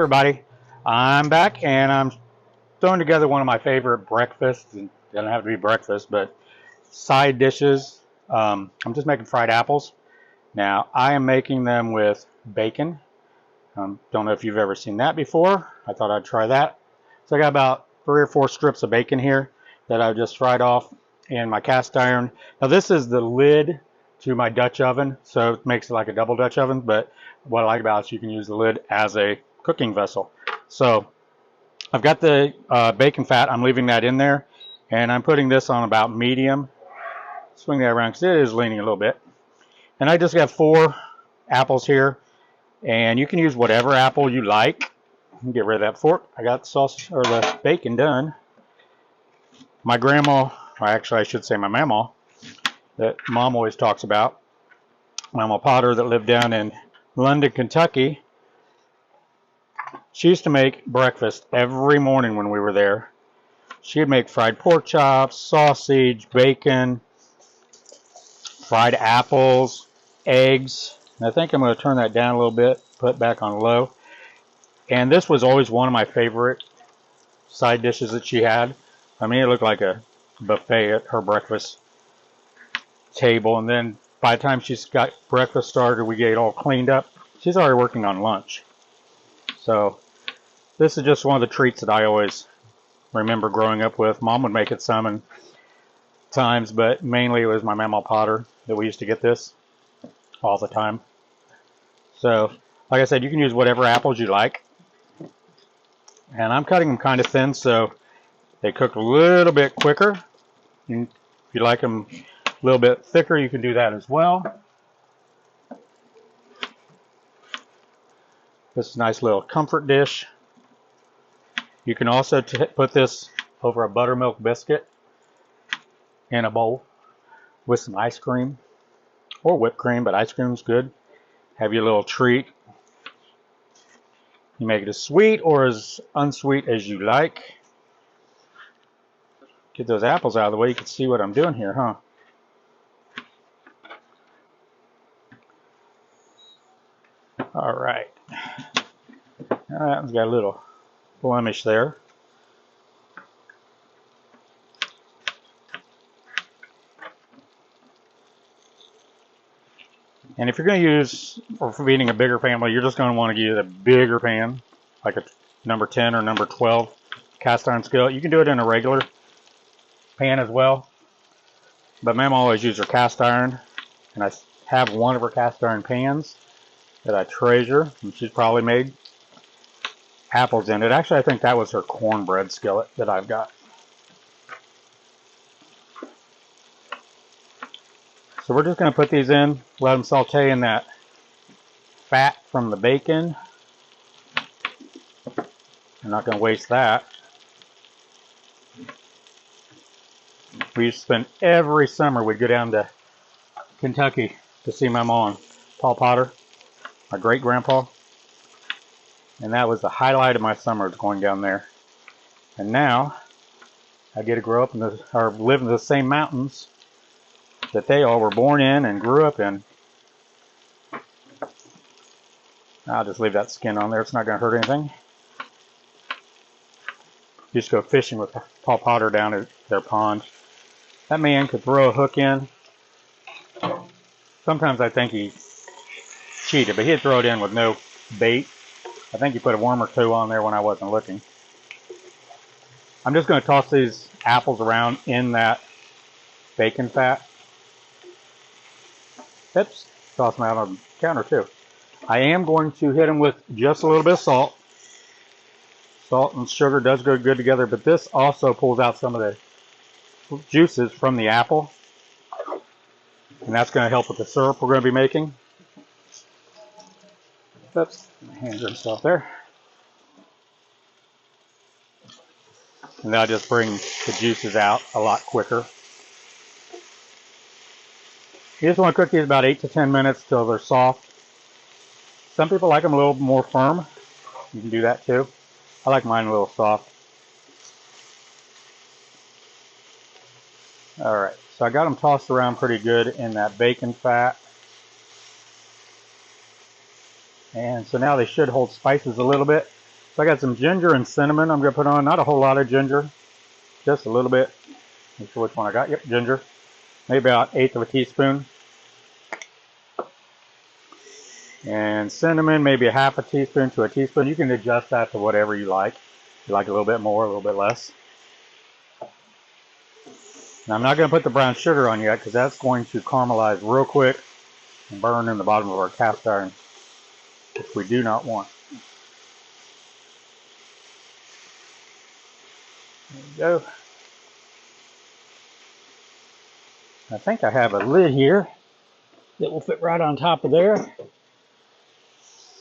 everybody, I'm back and I'm throwing together one of my favorite breakfasts. It doesn't have to be breakfast, but side dishes. I'm just making fried apples. Now I am making them with bacon. Don't know if you've ever seen that before. I thought I'd try that. So I got about 3 or 4 strips of bacon here that I just fried off in my cast iron. Now this is the lid to my Dutch oven, so it makes it like a double Dutch oven, but what I like about it is you can use the lid as a cooking vessel. So I've got the bacon fat. I'm leaving that in there, and I'm putting this on about medium. Swing that around because it is leaning a little bit. And I just got 4 apples here, and you can use whatever apple you like. Get rid of that fork. I got the sauce or the bacon done. My grandma, or actually I should say my mamaw, that Mom always talks about, Mama Potter that lived down in London, Kentucky. She used to make breakfast every morning when we were there. She'd make fried pork chops, sausage, bacon, fried apples, eggs. And I think I'm going to turn that down a little bit, put it back on low. And this was always one of my favorite side dishes that she had. I mean, it looked like a buffet at her breakfast table. And then by the time she's got breakfast started, we get it all cleaned up. She's already working on lunch. So this is just one of the treats that I always remember growing up with. Mom would make it some times, but mainly it was my Mama Potter that we used to get this all the time. So, like I said, you can use whatever apples you like. And I'm cutting them kind of thin so they cook a little bit quicker. If you like them a little bit thicker, you can do that as well. This is a nice little comfort dish. You can also put this over a buttermilk biscuit in a bowl with some ice cream or whipped cream, but ice cream is good. Have your little treat. You make it as sweet or as unsweet as you like. Get those apples out of the way. You can see what I'm doing here, huh? All right. That one's got a little blemish there. And if you're going to use, or for feeding a bigger family, you're just going to want to use a bigger pan, like a number 10 or number 12 cast iron skillet. You can do it in a regular pan as well. But Mama always used her cast iron, and I have one of her cast iron pans that I treasure, and she's probably made apples in it. Actually, I think that was her cornbread skillet that I've got. So we're just going to put these in, let them saute in that fat from the bacon. I'm not going to waste that. We used to spend every summer, we'd go down to Kentucky to see my mom and Paul Potter, my great-grandpa. And that was the highlight of my summers, going down there. And now, I get to grow up or live in the same mountains that they all were born in and grew up in. I'll just leave that skin on there. It's not going to hurt anything. Used to go fishing with Paul Potter down at their pond. That man could throw a hook in. Sometimes I think he cheated, but he'd throw it in with no bait. I think he put a worm or 2 on there when I wasn't looking. I'm just going to toss these apples around in that bacon fat. Oops, toss them out on the counter too. I am going to hit them with just a little bit of salt. Salt and sugar does go good together, but this also pulls out some of the juices from the apple. And that's going to help with the syrup we're going to be making. Oops, my hands are himself there. And that'll just bring the juices out a lot quicker. You just want to cook these about 8 to 10 minutes till they're soft. Some people like them a little more firm. You can do that too. I like mine a little soft. Alright, so I got them tossed around pretty good in that bacon fat. And so now they should hold spices a little bit. So I got some ginger and cinnamon I'm going to put on. Not a whole lot of ginger, just a little bit. Not sure which one I got. Yep, ginger. Maybe about 1/8 of a teaspoon. And cinnamon, maybe a 1/2 teaspoon to a teaspoon. You can adjust that to whatever you like. If you like a little bit more, a little bit less. Now I'm not going to put the brown sugar on yet because that's going to caramelize real quick and burn in the bottom of our cast iron, which we do not want. There we go. I think I have a lid here that will fit right on top of there.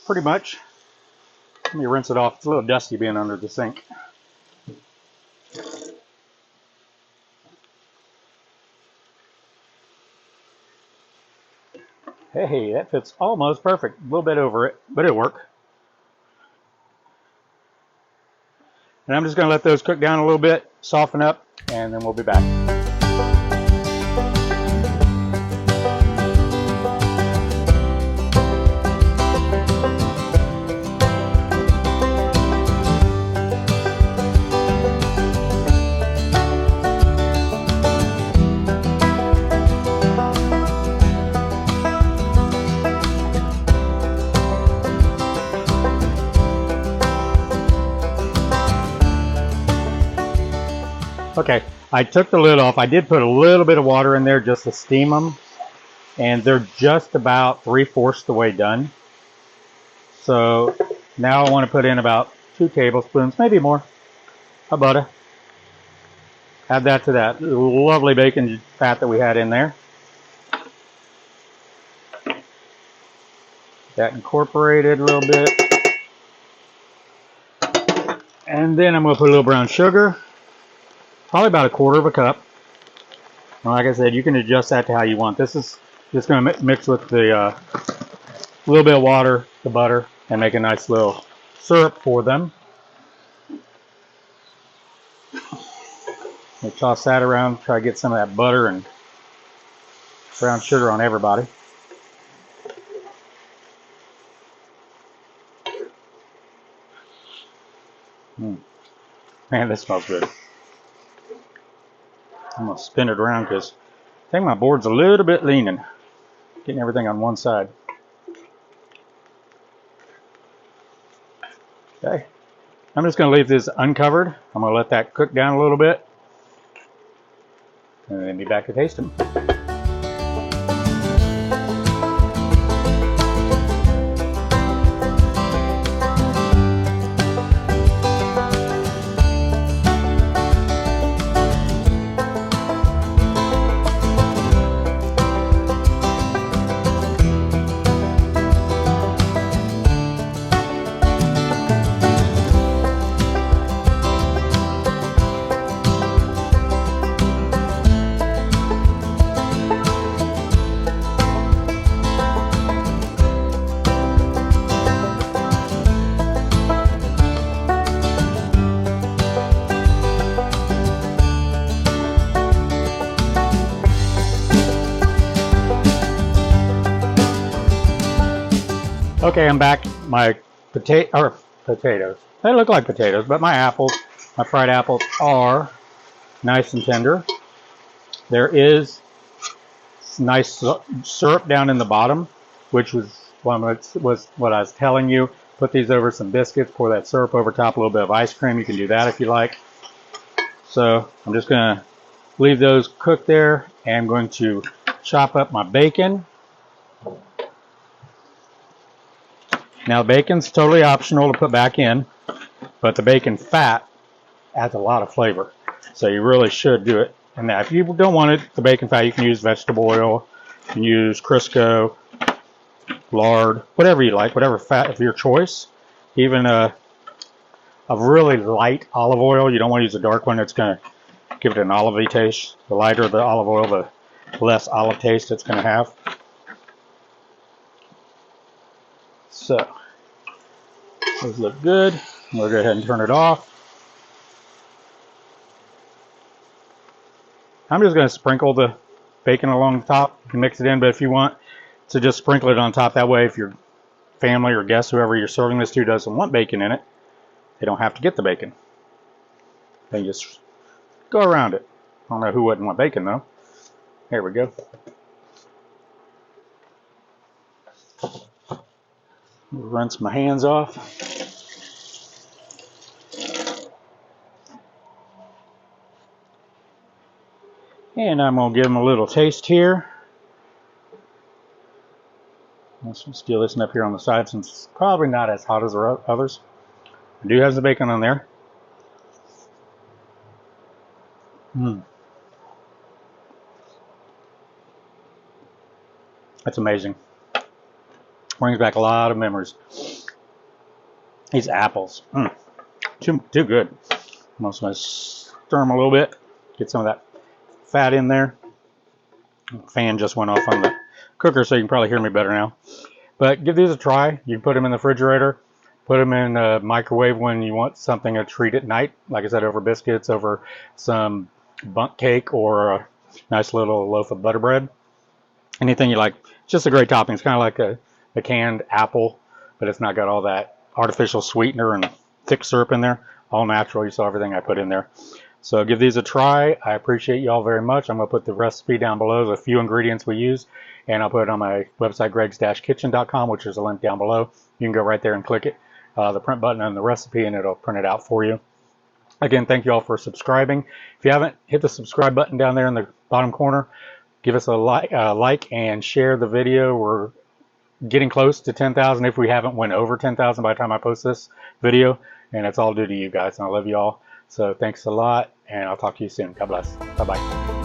Pretty much. Let me rinse it off. It's a little dusty being under the sink. Hey, that fits almost perfect. A little bit over it, but it'll work. And I'm just going to let those cook down a little bit, soften up, and then we'll be back. Okay, I took the lid off. I did put a little bit of water in there just to steam them, and they're just about 3/4 the way done. So now I want to put in about 2 tablespoons, maybe more, of butter. Add that to that lovely bacon fat that we had in there. That incorporated a little bit. And then I'm going to put a little brown sugar. Probably about 1/4 cup. And like I said, you can adjust that to how you want. This is just going to mix with the little bit of water, the butter, and make a nice little syrup for them. We toss that around, try to get some of that butter and brown sugar on everybody. Man, this smells good. I'm going to spin it around because I think my board's a little bit leaning. Getting everything on one side. Okay. I'm just going to leave this uncovered. I'm going to let that cook down a little bit. And then be back to taste them. Okay, I'm back. My potatoes. They look like potatoes, but my apples, my fried apples, are nice and tender. There is nice syrup down in the bottom, which was what I was telling you. Put these over some biscuits, pour that syrup over top, a little bit of ice cream. You can do that if you like. So I'm just going to leave those cooked there, and I'm going to chop up my bacon. Now, bacon's totally optional to put back in, but the bacon fat adds a lot of flavor, so you really should do it. And now, if you don't want it, the bacon fat, you can use vegetable oil, you can use Crisco, lard, whatever you like, whatever fat of your choice. Even a really light olive oil. You don't want to use a dark one. It's going to give it an olivey taste. The lighter the olive oil, the less olive taste it's going to have. So, those look good. We'll go ahead and turn it off. I'm just going to sprinkle the bacon along the top. You can mix it in, but if you want to just sprinkle it on top, that way if your family or guests, whoever you're serving this to, doesn't want bacon in it, they don't have to get the bacon. They just go around it. I don't know who wouldn't want bacon though. Here we go. Rinse my hands off. And I'm going to give them a little taste here. Let's just do this up here on the side since it's probably not as hot as the others. I do have the bacon on there. That's amazing. Brings back a lot of memories. These apples, too good. I'm also going to stir them a little bit, get some of that fat in there. The fan just went off on the cooker, so you can probably hear me better now. But give these a try. You can put them in the refrigerator, put them in a microwave when you want something to treat at night. Like I said, over biscuits, over some bundt cake, or a nice little loaf of butter bread. Anything you like. It's just a great topping. It's kind of like a canned apple, but it's not got all that artificial sweetener and thick syrup in there. All natural. You saw everything I put in there. So give these a try. I appreciate you all very much. I'm going to put the recipe down below, the few ingredients we use, and I'll put it on my website, gregs-kitchen.com, which is a link down below. You can go right there and click it, the print button on the recipe, and it'll print it out for you. Again, thank you all for subscribing. If you haven't, hit the subscribe button down there in the bottom corner. Give us a like and share the video. We're getting close to 10,000 if we haven't went over 10,000 by the time I post this video, and it's all due to you guys, and I love you all. So thanks a lot, and I'll talk to you soon. God bless. Bye-bye.